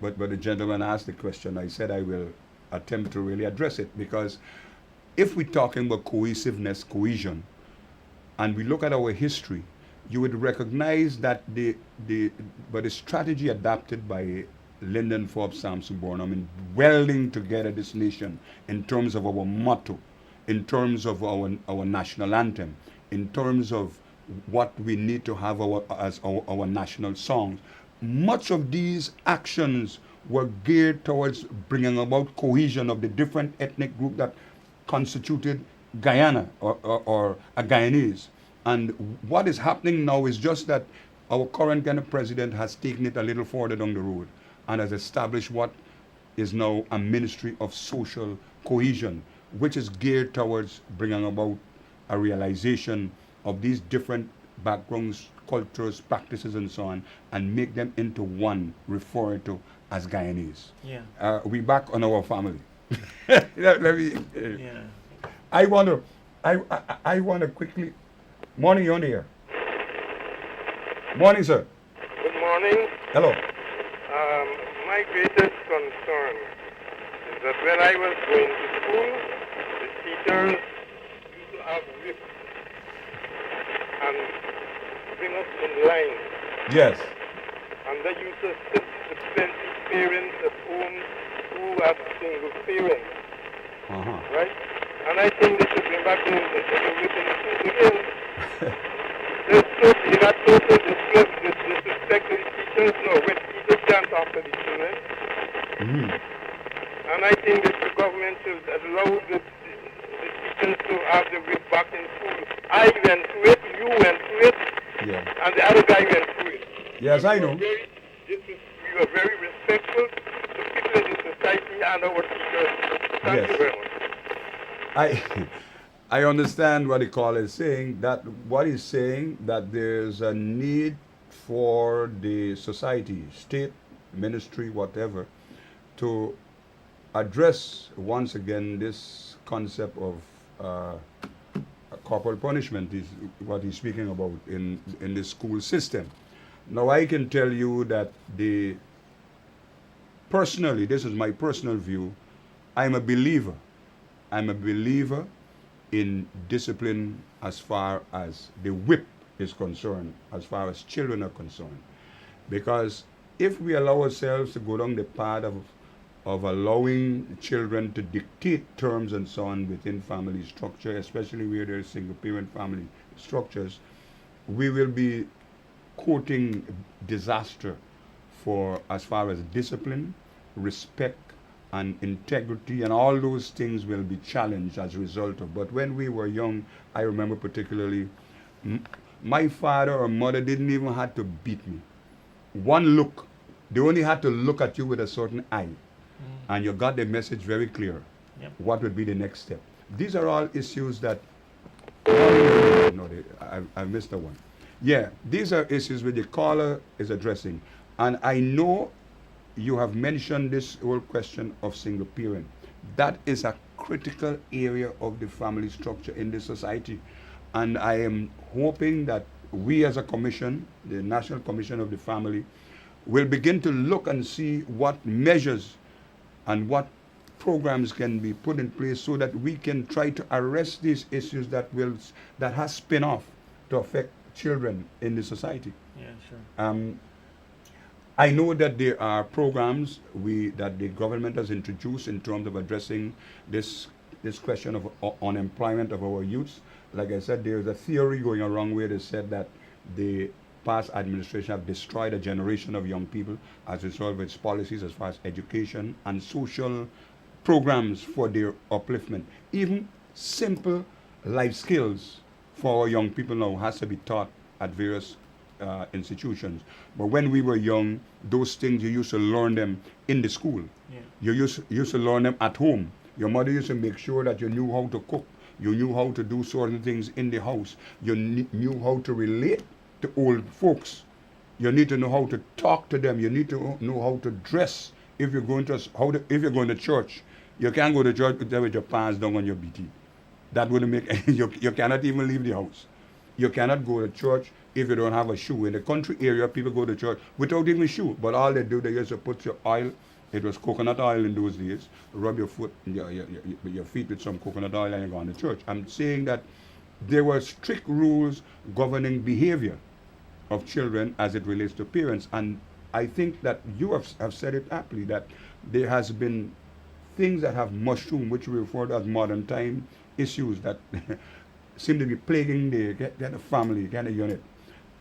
what the gentleman asked the question, I said I will attempt to really address it, because if we're talking about cohesiveness, cohesion, and we look at our history, you would recognize that the strategy adopted by Lyndon Forbes Sampson Burnham in welding together this nation in terms of our motto, in terms of our national anthem, in terms of what we need to have as our national songs. Much of these actions were geared towards bringing about cohesion of the different ethnic groups that constituted Guyana or a Guyanese. And what is happening now is just that our current Ghana president has taken it a little further down the road and has established what is now a Ministry of Social Cohesion, which is geared towards bringing about a realization of these different backgrounds, cultures, practices, and so on, and make them into one, referred to as Guyanese. Yeah. We back on our family. let me. Yeah. I want to quickly. Morning, you're on the air. Morning, sir. Good morning. Hello. My greatest concern is that when I was going to school, the teachers used to have whips and bring us in line. Yes. And they used to sit the plenty parents at home who are single parents, Uh-huh. right? And I think they should bring back the whip in the school again. You got total disrespect to the teachers. No, when teachers can't talk to the children. Mm-hmm. And I think that the government should allow the teachers to have the whip back in school. I went through it, you went through it, Yeah. and the other guy went through it. Yes, I know. We were very respectful to people in the society and our teachers. Thank you very much. I understand what the caller is saying. That what he's saying, that there's a need for the society, state, ministry, whatever, to address once again this concept of corporal punishment is what he's speaking about in the school system. Now I can tell you that personally, this is my personal view, I'm a believer. I'm a believer in discipline as far as the whip is concerned, as far as children are concerned. Because if we allow ourselves to go down the path of allowing children to dictate terms and so on within family structure, especially where there are single parent family structures, we will be courting disaster for as far as discipline, respect, and integrity, and all those things will be challenged as a result of. But when we were young, I remember particularly, my father or mother didn't even have to beat me. One look, they only had to look at you with a certain eye, and you got the message very clear. Yep. What would be the next step? These are all issues that, no, I missed the one. Yeah, these are issues which the caller is addressing. And I know you have mentioned this whole question of single parent. That is a critical area of the family structure in this society. And I am hoping that we as a commission, the National Commission of the Family, will begin to look and see what measures and what programs can be put in place so that we can try to arrest these issues that has spin off to affect children in the society? Yeah, sure. I know that there are programs that the government has introduced in terms of addressing this question of unemployment of our youths. Like I said, there's a theory going around where they said that the past administration have destroyed a generation of young people as a result of its policies as far as education and social programs for their upliftment. Even simple life skills for our young people now has to be taught at various institutions. But when we were young, those things you used to learn them in the school. Yeah. You used to learn them at home. Your mother used to make sure that you knew how to cook. You knew how to do certain things in the house. You knew how to relate to old folks. You need to know how to talk to them. You need to know how to dress. If you're going to church, you can't go to church with your pants down on your BT. That wouldn't make you cannot even leave the house. You cannot go to church if you don't have a shoe. In the country area, people go to church without even a shoe. But all they do, they used to put your oil. It was coconut oil in those days. Rub your feet with some coconut oil and you go on to church. I'm saying that there were strict rules governing behavior of children as it relates to parents. And I think that you have said it aptly, that there has been things that have mushroomed, which we refer to as modern time issues that seem to be plaguing the kind of family, kind of unit.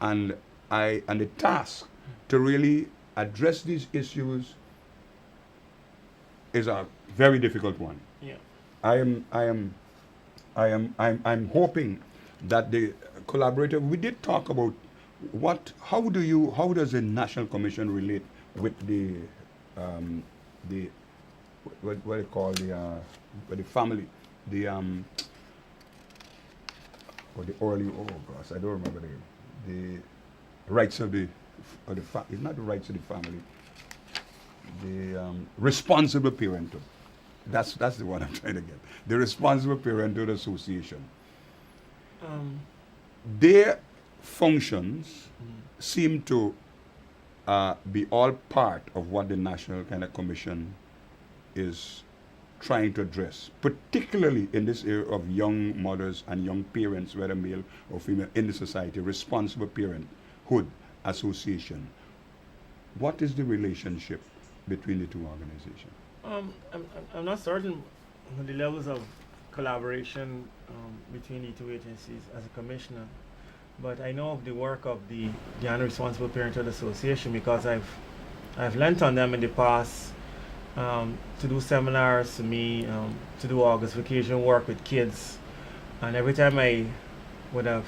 And the task to really address these issues is a very difficult one. Yeah. I'm hoping that the collaborator, we did talk about how does the National Commission relate with the what they call the family, or the early, oh gosh, I don't remember the rights of it's not the rights of the family, the responsible parenthood. That's the one I'm trying to get. The Responsible Parenthood Association. Their functions seem to be all part of what the National kind of Commission is trying to address, particularly in this area of young mothers and young parents, whether male or female, in the society. Responsible Parenthood Association. What is the relationship between the two organizations? I'm not certain of the levels of collaboration between the two agencies as a commissioner, but I know of the work of the Responsible Parenthood Association because I've lent on them in the past to do seminars to me, to do August vacation work with kids, and every time I would have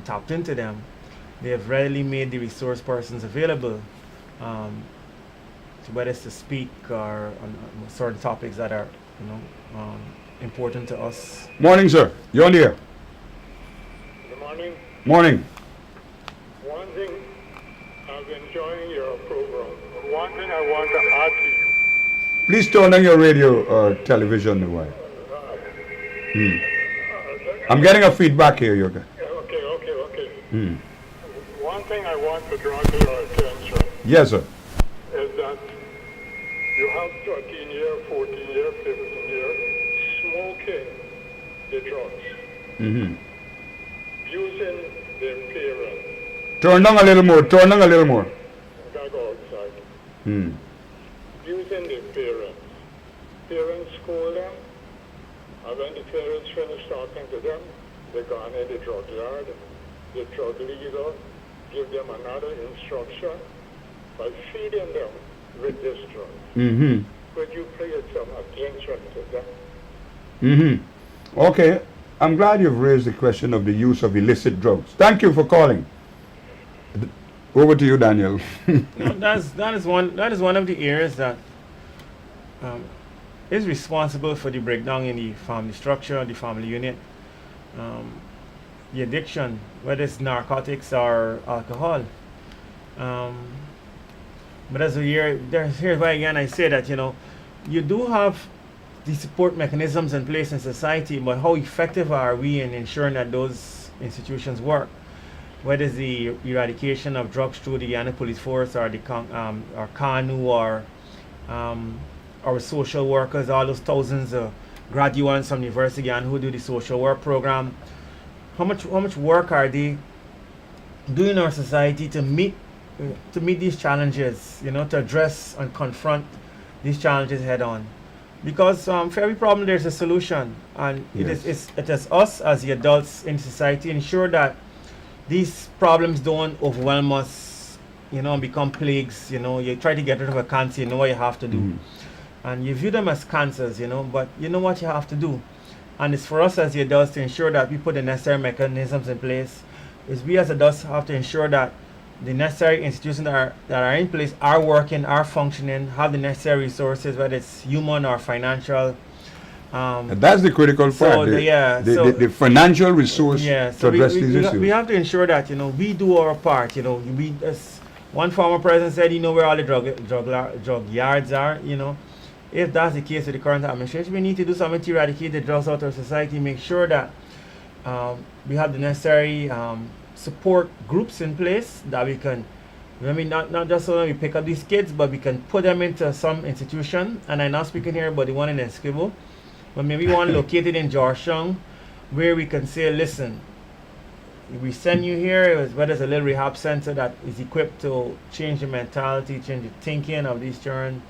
tapped into them, they have readily made the resource persons available to whether it's to speak or on certain topics that are, important to us. Morning, sir. You're on the air. Good morning. Morning. One thing, I've been enjoying your program. One thing I want to add to you. Please turn on your radio or television. I'm getting a feedback here, Yoga. Okay. One thing I want to draw to your attention Yes, sir. is that you have 13-year, 14-year, 15-year smoking the drugs, abusing their parents. Turn down a little more. Gotta go outside. Abusing their parents. Parents scold them, and when the parents finish talking to them, they gone in the drug yard. The drug leader give them another instruction by feeding them with this drug. Could you please some attention to that? Okay. I'm glad you've raised the question of the use of illicit drugs. Thank you for calling. Over to you, Daniel. That is one of the areas that is responsible for the breakdown in the family structure, the family unit. The addiction, whether it's narcotics or alcohol. But as here's why again I say that, you do have the support mechanisms in place in society, but how effective are we in ensuring that those institutions work? Whether it's the eradication of drugs through the Guyana Police Force or the CANU or our social workers, all those thousands of graduates from university and who do the social work program, how much work are they doing in our society to meet these challenges, to address and confront these challenges head on? Because for every problem there's a solution, and Yes. it is us as the adults in society ensure that these problems don't overwhelm us, and become plagues. You try to get rid of a cancer, you know what you have to do. Mhm. And you view them as cancers, but you know what you have to do. And it's for us as the adults to ensure that we put the necessary mechanisms in place. Is we as adults have to ensure that the necessary institutions that are in place are working, are functioning, have the necessary resources, whether it's human or financial. And that's the critical so part. The financial resource Yeah, to so address these issues. we have to ensure that we do our part. We, as one former president said, where all the drug yards are. If that's the case with the current administration, we need to do something to eradicate the drugs out of our society. Make sure that we have the necessary support groups in place that we can. Not just so that we pick up these kids, but we can put them into some institution. And I'm not speaking here about the one in Esquivel, but maybe one located in Georgetown, where we can say, listen, we send you here, whether it's a little rehab center that is equipped to change the mentality, change the thinking of these children.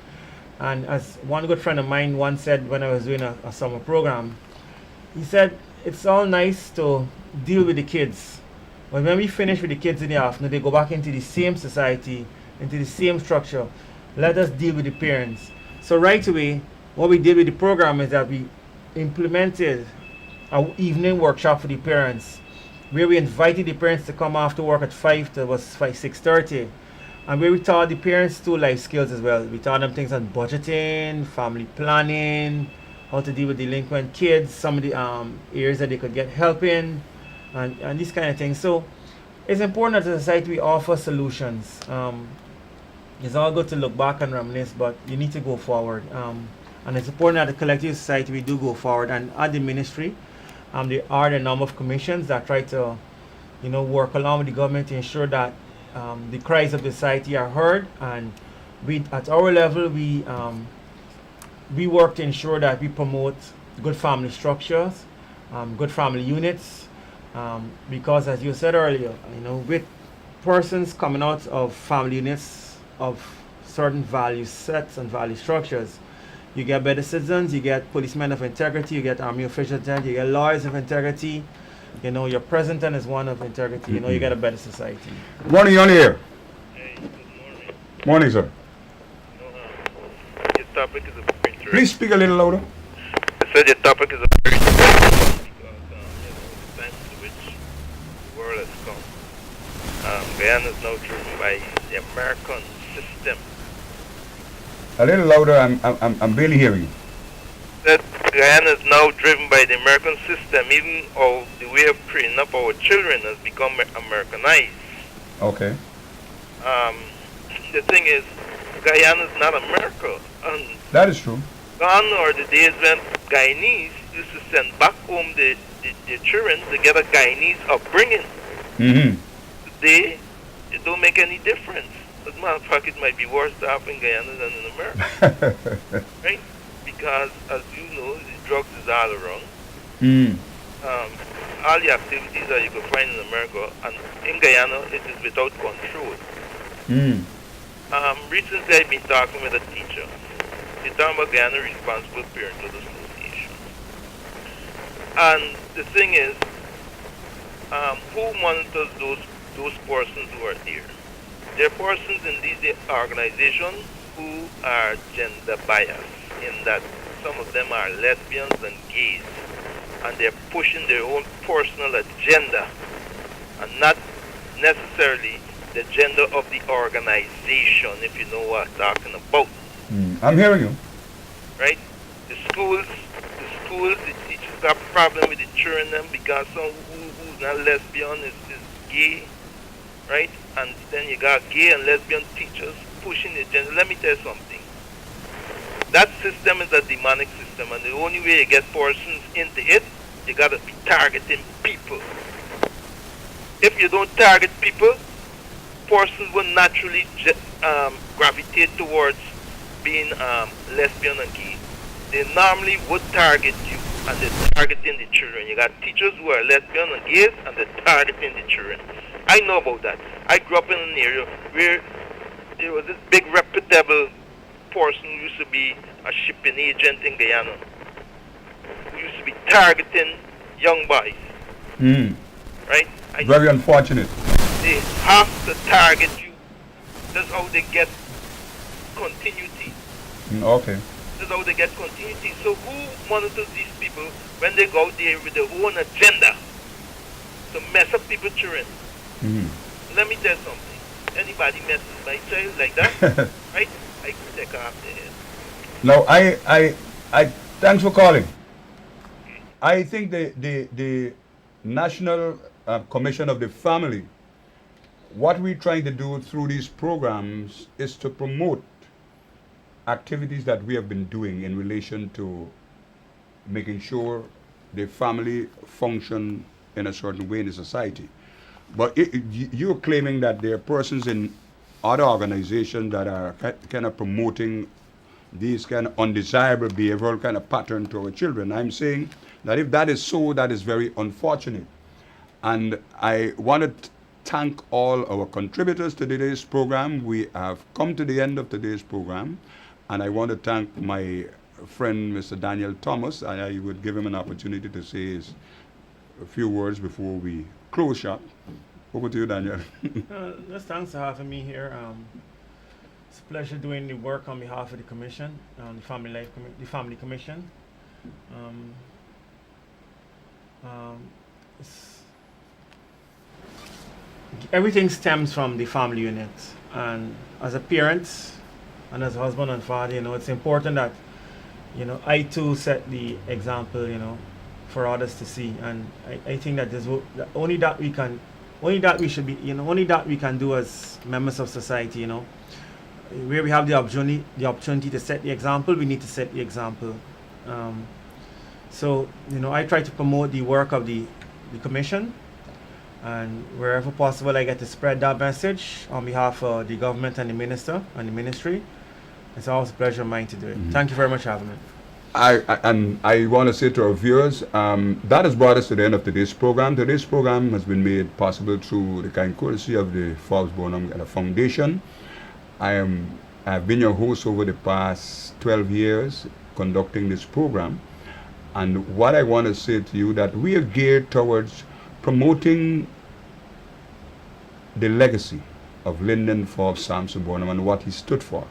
And as one good friend of mine once said when I was doing a summer program, he said, it's all nice to deal with the kids, but when we finish with the kids in the afternoon, they go back into the same society, into the same structure. Let us deal with the parents. So right away, what we did with the program is that we implemented an evening workshop for the parents, where we invited the parents to come after work at 6:30, and where we taught the parents 2 life skills as well. We taught them things on budgeting, family planning, how to deal with delinquent kids, some of the areas that they could get help in, and these kind of things. So it's important that as a society we offer solutions. It's all good to look back and reminisce, but you need to go forward. And it's important that the collective society we do go forward. And at the ministry, there are a number of commissions that try to, work along with the government to ensure that the cries of the society are heard. And we, at our level, we work to ensure that we promote good family structures, good family units, because as you said earlier, with persons coming out of family units of certain value sets and value structures, you get better citizens, you get policemen of integrity, you get army officials, you get lawyers of integrity, your president is one of integrity, you get a better society. Morning, you're on the air. Hey, good morning. Morning, sir. Your topic is a very interesting. Please speak a little louder. I said your topic is a very interesting because the times to which the world has come. Guyana is now driven by the American system. A little louder. I'm barely hearing you. That Guyana is now driven by the American system. Even the way of training up our children has become Americanized. Okay. The thing is, Guyana is not America. And That is true. gone are the days when Guyanese used to send back home the children to get a Guyanese upbringing. Mm-hmm. Today, it don't make any difference. As a matter of fact, it might be worse to happen in Guyana than in America. Right? Because, as you know, the drugs is all around. All the activities that you can find in America, and in Guyana, it is without control. Recently, I've been talking with a teacher. She's talking about Guyana Responsible Parenthood Association. And the thing is, who monitors those persons who are there? There are persons in these organizations who are gender biased, in that some of them are lesbians and gays, and they're pushing their own personal agenda, and not necessarily the gender of the organization, if you know what I'm talking about. I'm hearing you. Right? The schools, the teachers got problem with the children them because some who's not lesbian is gay, right? And then you got gay and lesbian teachers pushing the gender. Let me tell you something. That system is a demonic system, and the only way you get persons into it, you gotta be targeting people. If you don't target people, persons will naturally gravitate towards being lesbian and gay, they normally would target you and they're targeting the children. You got teachers who are lesbian and gays and they're targeting the children. I know about that. I grew up in an area where there was this big reputable person who used to be a shipping agent in Guyana, who used to be targeting young boys. Right? Very unfortunate. They have to target you. That's how they get continuity. Okay. That's how they get continuity. So who monitors these people when they go out there with their own agenda to mess up people's children? Let me tell you something. Anybody messes my child like that, right? I could take her off their head. Now, I thanks for calling. I think the National Commission of the Family, what we're trying to do through these programs is to promote activities that we have been doing in relation to making sure the family function in a certain way in the society. But you're claiming that there are persons in other organizations that are kind of promoting these kind of undesirable behavioral kind of pattern to our children. I'm saying that if that is so, that is very unfortunate. And I want to thank all our contributors to today's program. We have come to the end of today's program. And I want to thank my friend, Mr. Daniel Thomas. And I would give him an opportunity to say a few words before we close shop. Over to you, Daniel. Just thanks for having me here. It's a pleasure doing the work on behalf of the Commission, the Family Commission. Everything stems from the family unit, and as a parent and as a husband and father, it's important that I too set the example, for others to see. And I think that only that we can do as members of society, where we have the opportunity to set the example, we need to set the example. So I try to promote the work of the Commission, and wherever possible I get to spread that message on behalf of the government and the minister and the ministry. It's always a pleasure of mine to do it. Thank you very much for having me. I want to say to our viewers, that has brought us to the end of today's program. Today's program has been made possible through the kind courtesy of the Forbes Burnham Foundation. I've been your host over the past 12 years conducting this program. And what I want to say to you that we are geared towards promoting the legacy of Lyndon Forbes Sampson Burnham and what he stood for.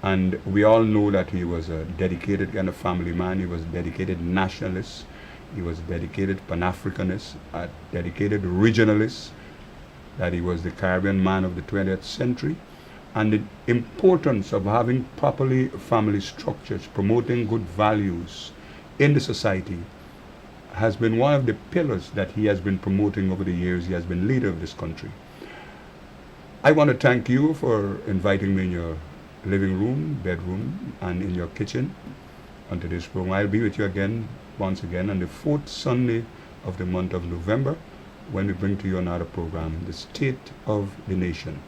And we all know that he was a dedicated kind of family man. He was a dedicated nationalist. He was a dedicated Pan-Africanist, a dedicated regionalist, that he was the Caribbean man of the 20th century. And the importance of having properly family structures, promoting good values in the society has been one of the pillars that he has been promoting over the years. He has been leader of this country. I want to thank you for inviting me in your living room, bedroom, and in your kitchen on today's program. I'll be with you again, once again, on the 4th Sunday of the month of November, when we bring to you another program, The State of the Nation.